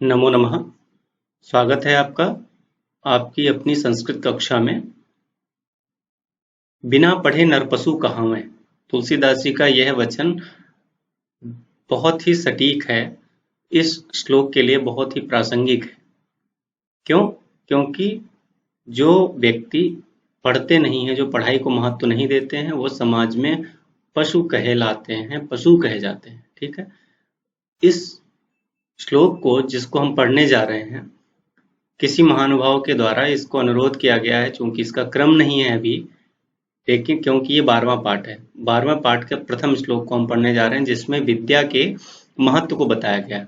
नमो नमः। स्वागत है आपका आपकी अपनी संस्कृत कक्षा में। बिना पढ़े नरपशु कहावै। तुलसीदास जी का यह वचन बहुत ही सटीक है, इस श्लोक के लिए बहुत ही प्रासंगिक है। क्यों? क्योंकि जो व्यक्ति पढ़ते नहीं है, जो पढ़ाई को महत्व नहीं देते हैं, वो समाज में पशु कहलाते हैं, पशु कहे जाते हैं। ठीक है, इस श्लोक को जिसको हम पढ़ने जा रहे हैं, किसी महानुभाव के द्वारा इसको अनुरोध किया गया है। चूंकि इसका क्रम नहीं है अभी, लेकिन क्योंकि ये 12वां पाठ है, 12वां पाठ के प्रथम श्लोक को हम पढ़ने जा रहे हैं, जिसमें विद्या के महत्व को बताया गया है,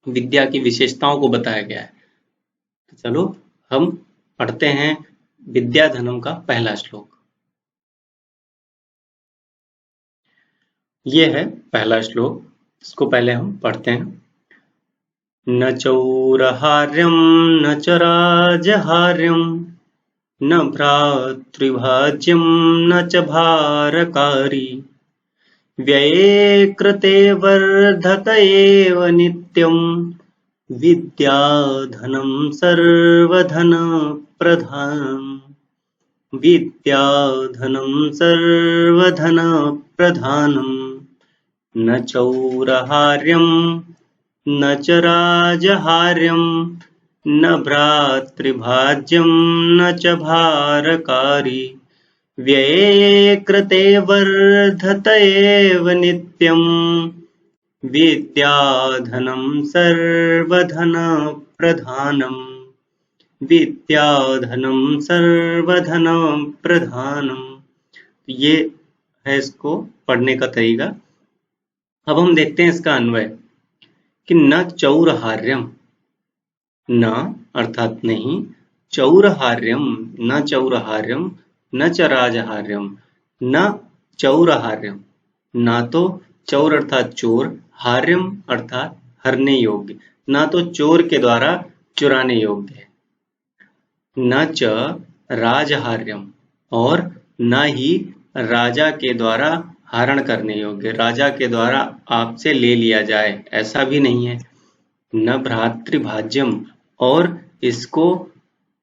विद्या की विशेषताओं को बताया गया है। तो चलो हम पढ़ते हैं विद्याधनम का पहला श्लोक। ये है पहला श्लोक, इसको पहले हम पढ़ते हैं। न चौरहार्यं न च राजहार्यं न भ्रातृभाज्यं न च भारकारी व्यये कृते वर्धत एव नित्यं विद्याधनं सर्वधन प्रधानम् विद्याधनं सर्वधन प्रधानम् न चौरहार्यं न च राजहार्यं न भ्रातृभाज्यं न च भारकारी व्यये कृते वर्धत एव नित्यं विद्याधनं सर्वधन प्रधानम् विद्याधनं सर्वधन प्रधानम्। ये है इसको पढ़ने का तरीका। अब हम देखते हैं इसका अन्वय कि न चौरहार्यम, न अर्थात नहीं, चौरहार्यम न चौरहार्यम न च राजहार्यम, न चौरहार्यम, ना तो चौर अर्थात चोर, हार्यम अर्थात हरने योग्य, ना तो चोर के द्वारा चुराने योग्य है, न च राजहार्यम, और न ही राजा के द्वारा हरण करने योग्य, राजा के द्वारा आपसे ले लिया जाए, ऐसा भी नहीं है। न भ्रातृभाज्यम, और इसको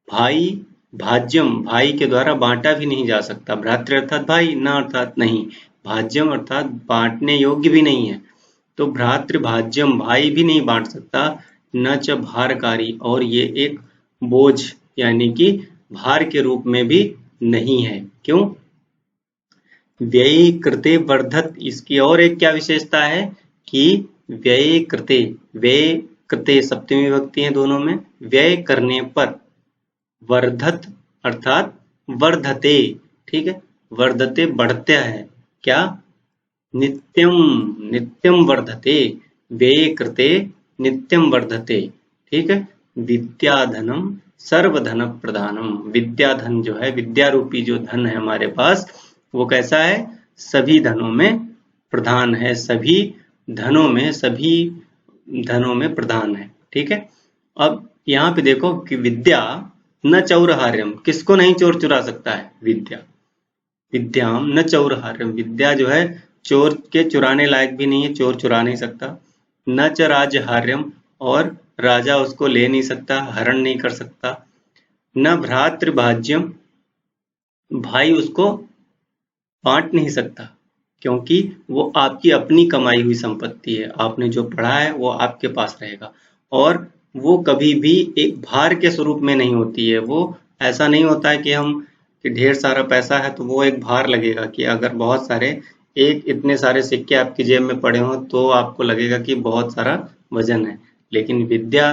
भाई भाज्यम, भाई के द्वारा बांटा भी नहीं जा सकता। भ्रातृ अर्थात भाई, न अर्थात नहीं, भाज्यम अर्थात बांटने योग्य भी नहीं है, तो भ्रातृभाज्यम, भाई भी नहीं बांट सकता। न च भारकारी, और ये एक बोझ यानी कि भार के रूप में भी नहीं है। क्यों? व्यय कृते वर्धत, इसकी और एक क्या विशेषता है कि व्यय कृते, व्यय कृते सप्तमी विभक्ति है दोनों में, व्यय करने पर, वर्धत अर्थात वर्धते, ठीक है, वर्धते बढ़ते है, क्या? नित्यम, नित्यम वर्धते, व्यय कृते नित्यम वर्धते, ठीक है। विद्याधनम सर्वधन प्रधानम, विद्याधन जो है, विद्या रूपी जो धन है हमारे पास, वो कैसा है? सभी धनों में प्रधान है, सभी धनों में, सभी धनों में प्रधान है, ठीक है। अब यहाँ पे देखो कि विद्या न चौरहार्यम, किसको नहीं चोर चुरा सकता है? विद्या, विद्याम न चौरहार्यम, विद्या जो है चोर के चुराने लायक भी नहीं है, चोर चुरा नहीं सकता। न च राजहार्यम, और राजा उसको ले नहीं सकता, हरण नहीं कर सकता। न भ्रातृभाज्यम, भाई उसको बांट नहीं सकता, क्योंकि वो आपकी अपनी कमाई हुई संपत्ति है, आपने जो पढ़ा है वो आपके पास रहेगा, और वो कभी भी एक भार के स्वरूप में नहीं होती है। वो ऐसा नहीं होता है कि हम कि ढेर सारा पैसा है तो वो एक भार लगेगा, कि अगर बहुत सारे एक इतने सारे सिक्के आपकी जेब में पड़े हों तो आपको लगेगा कि बहुत सारा वजन है। लेकिन विद्या,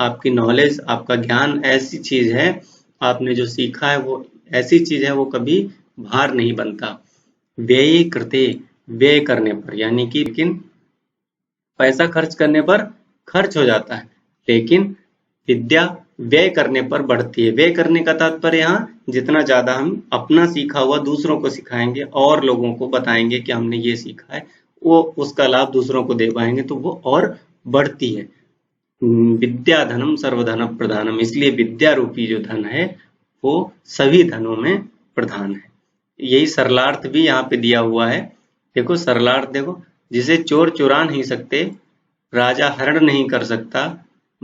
आपकी नॉलेज, आपका ज्ञान ऐसी चीज है, आपने जो सीखा है वो ऐसी चीज है, वो कभी भार नहीं बनता। व्यय कृते, व्यय करने पर, यानी कि लेकिन पैसा खर्च करने पर खर्च हो जाता है, लेकिन विद्या व्यय करने पर बढ़ती है। व्यय करने का तात्पर्य यहाँ जितना ज्यादा हम अपना सीखा हुआ दूसरों को सिखाएंगे और लोगों को बताएंगे कि हमने ये सीखा है, वो उसका लाभ दूसरों को दे पाएंगे तो वो और बढ़ती है। विद्याधनम सर्वधन प्रधानम, इसलिए विद्या रूपी जो धन है वो सभी धनों में प्रधान है। यही सरलार्थ भी यहाँ पे दिया हुआ है। देखो सरलार्थ देखो, जिसे चोर चुरा नहीं सकते, राजा हरण नहीं कर सकता,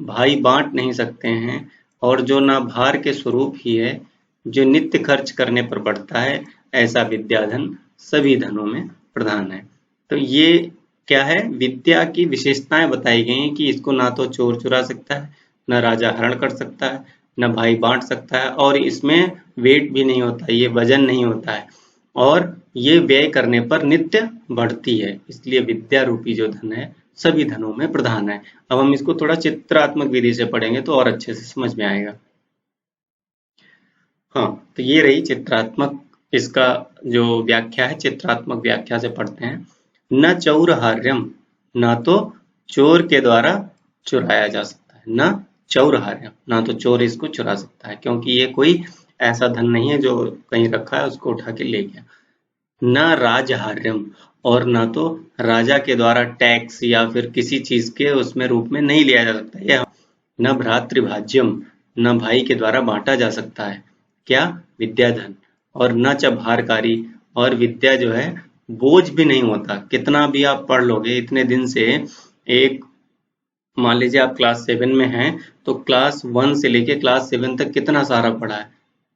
भाई बांट नहीं सकते हैं, और जो ना भार के स्वरूप ही है, जो नित्य खर्च करने पर बढ़ता है, ऐसा विद्याधन सभी धनों में प्रधान है। तो ये क्या है, विद्या की विशेषताएं बताई गई हैं कि इसको ना तो चोर चुरा सकता है, न राजा हरण कर सकता है, न भाई बांट सकता है, और इसमें वेट भी नहीं होता, ये वजन नहीं होता है, और ये व्यय करने पर नित्य बढ़ती है, इसलिए विद्या रूपी जो धन है सभी धनों में प्रधान है। अब हम इसको थोड़ा चित्रात्मक विधि से पढ़ेंगे तो और अच्छे से समझ में आएगा। हाँ, तो ये रही चित्रात्मक, इसका जो व्याख्या है चित्रात्मक व्याख्या से पढ़ते हैं। न चौरहार्यम, ना तो चोर के द्वारा चुराया जा सकता है, न चौरहार्यम, ना तो चोर इसको चुरा सकता है, क्योंकि ये कोई ऐसा धन नहीं है जो कहीं रखा है उसको उठा के ले गया। न राजहार्यम, और ना तो राजा के द्वारा टैक्स या फिर किसी चीज के उसमें रूप में नहीं लिया जा सकता है। न भ्रातृभाज्यम, न भाई के द्वारा बांटा जा सकता है, क्या, विद्याधन। और न च भारकारी, और विद्या जो है बोझ भी नहीं होता, कितना भी आप पढ़ लोगे इतने दिन से। एक, मान लीजिए आप क्लास 7 में हैं, तो क्लास 1 से लेके क्लास 7 तक कितना सारा पढ़ा है,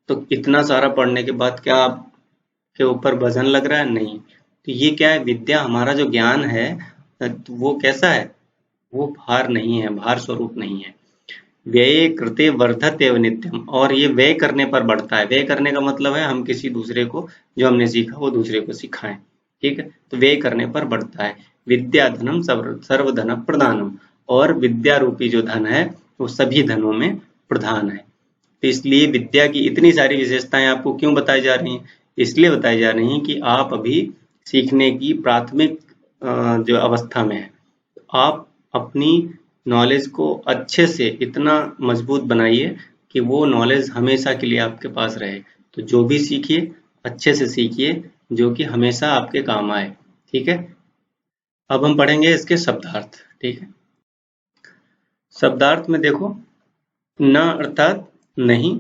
तो इतना सारा पढ़ने के बाद क्या आपके ऊपर वजन लग रहा है? नहीं। तो ये क्या है, विद्या, हमारा जो ज्ञान है तो वो कैसा है, वो भार नहीं है, भार स्वरूप नहीं है। व्यय कृते वर्धते एव नित्यम, और ये व्यय करने पर बढ़ता है। व्यय करने का मतलब है हम किसी दूसरे को, जो हमने सीखा वो दूसरे को सिखाएं, ठीक है, तो व्यय करने पर बढ़ता है। विद्या धनम सर्वधन प्रधानम, और विद्या रूपी जो धन है वो सभी धनों में प्रधान है। तो इसलिए विद्या की इतनी सारी विशेषताएं आपको क्यों बताई जा रही हैं? इसलिए बताई जा रही हैं कि आप अभी सीखने की प्राथमिक जो अवस्था में है, आप अपनी नॉलेज को अच्छे से इतना मजबूत बनाइए कि वो नॉलेज हमेशा के लिए आपके पास रहे। तो जो भी सीखिए अच्छे से सीखिए, जो कि हमेशा आपके काम आए, ठीक है। अब हम पढ़ेंगे इसके शब्दार्थ, ठीक है। शब्दार्थ में देखो, न अर्थात नहीं,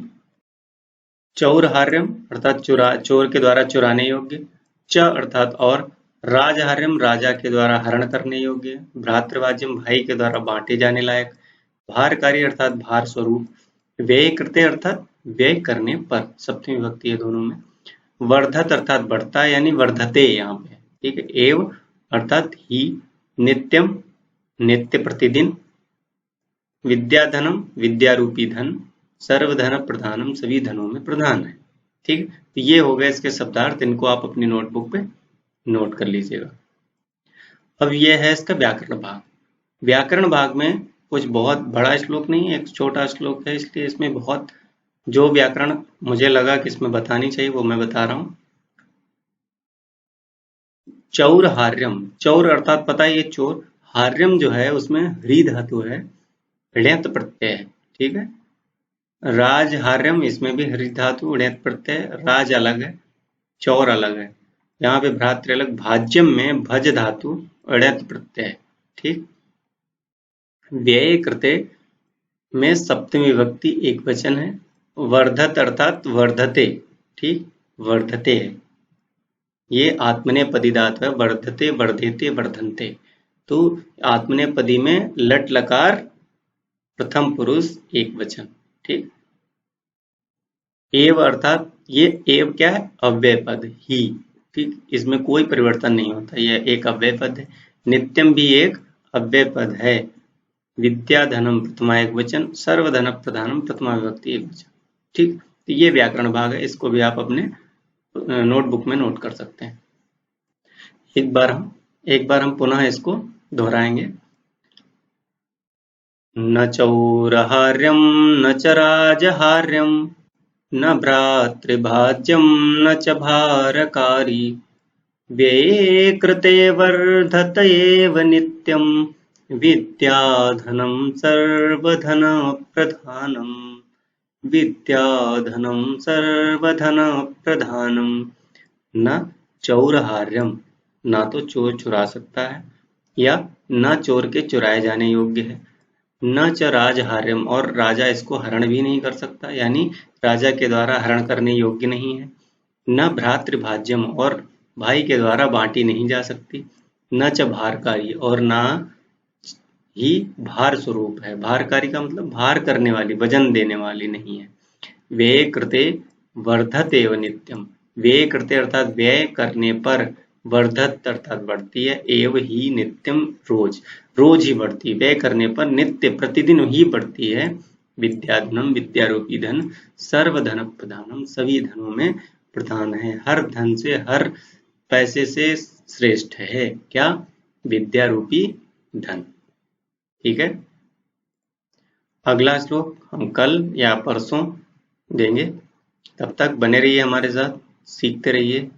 चौरहार्यम अर्थात चोर के द्वारा चुराने योग्य, च अर्थात और, राजहार्यम राजा के द्वारा हरण करने योग्य, भ्रातृवाज्यम भाई के द्वारा बांटे जाने लायक, भारकारी अर्थात भार स्वरूप, व्यय कृते अर्थात व्यय करने पर, सप्तमी विभक्ति है दोनों में, वर्धत अर्थात बढ़ता यानी वर्धते यहाँ पे, ठीक है, एव अर्थात ही, नित्यम नित्य प्रतिदिन, विद्याधनम विद्या रूपी धन, सर्वधन प्रधानम सभी धनों में प्रधान है, ठीक। तो ये हो गए इसके शब्दार्थ, इनको आप अपनी नोटबुक पे नोट कर लीजिएगा। अब ये है इसका व्याकरण भाग। व्याकरण भाग में कुछ बहुत बड़ा श्लोक नहीं है, एक छोटा श्लोक है, इसलिए इसमें बहुत जो व्याकरण मुझे लगा कि इसमें बतानी चाहिए वो मैं बता रहा हूँ। चौर हार्यम, चौर अर्थात पता है ये चोर, हार्यम जो है उसमें ह्री धातु है, ऋण्यत प्रत्यय है, ठीक है। राज हार्यम, इसमें भी हृ धातु ऋण्यत प्रत्यय, राज अलग है, चौर अलग है। यहाँ पे भ्रातृ अलग, भाज्यम में भज धातु ऋण्यत प्रत्यय, ठीक। व्यय कृते में सप्तमी विभक्ति एक वचन है, वर्धत अर्थात वर्धते, ठीक, वर्धते है, ये आत्मनेपदी धातु है, वर्धते वर्धेते वर्धनते। तो आत्मनेपदी में लट लकार प्रथम पुरुष एक वचन, ठीक। एव अर्थात ये एव क्या है, अव्यय पद ही, ठीक, इसमें कोई परिवर्तन नहीं होता, यह एक अव्यय पद है। नित्यम भी एक अव्यय पद है। विद्याधनम प्रथमा एक वचन, सर्वधन प्रधानम प्रथमा विभक्ति एक वचन, ठीक। तो ये व्याकरण भाग है, इसको भी आप अपने नोटबुक में नोट कर सकते हैं। एक बार हम पुनः इसको दोहराएंगे। न चौरहार्यम न च राजहार्यम, न भ्रातृभाज्यम न च भारकारी, व्यये कृते वर्धत एव नित्यम, विद्याधनं सर्वधन प्रधानम, विद्याधनं सर्वधन प्रधानम। न चौरहार्यम, ना तो चोर चुरा सकता है, या न चोर के चुराए जाने योग्य है, न च राजहार्यम, और राजा इसको हरण भी नहीं कर सकता, यानी राजा के द्वारा हरण करने योग्य नहीं है। न भ्रातृभाज्यम, और भाई के द्वारा बांटी नहीं जा सकती। न च भारकारी, और ना ही भार स्वरूप है। भारकारी का मतलब भार करने वाली, वजन देने वाली नहीं है। व्यय कृते वर्धते एव नित्यम, व्यय कृते अर्थात व्यय करने पर, वर्धत अर्थात बढ़ती है, एव ही नित्यम रोज, रोज ही बढ़ती है, व्यय करने पर नित्य प्रतिदिन ही बढ़ती है। विद्याधनम, विद्यारूपी धन, सर्वधन प्रधानम, सभी धनों में प्रधान है, हर धन से, हर पैसे से श्रेष्ठ है क्या? विद्यारूपी धन। ठीक है, अगला श्लोक हम कल या परसों देंगे। तब तक बने रहिए हमारे साथ, सीखते रहिए।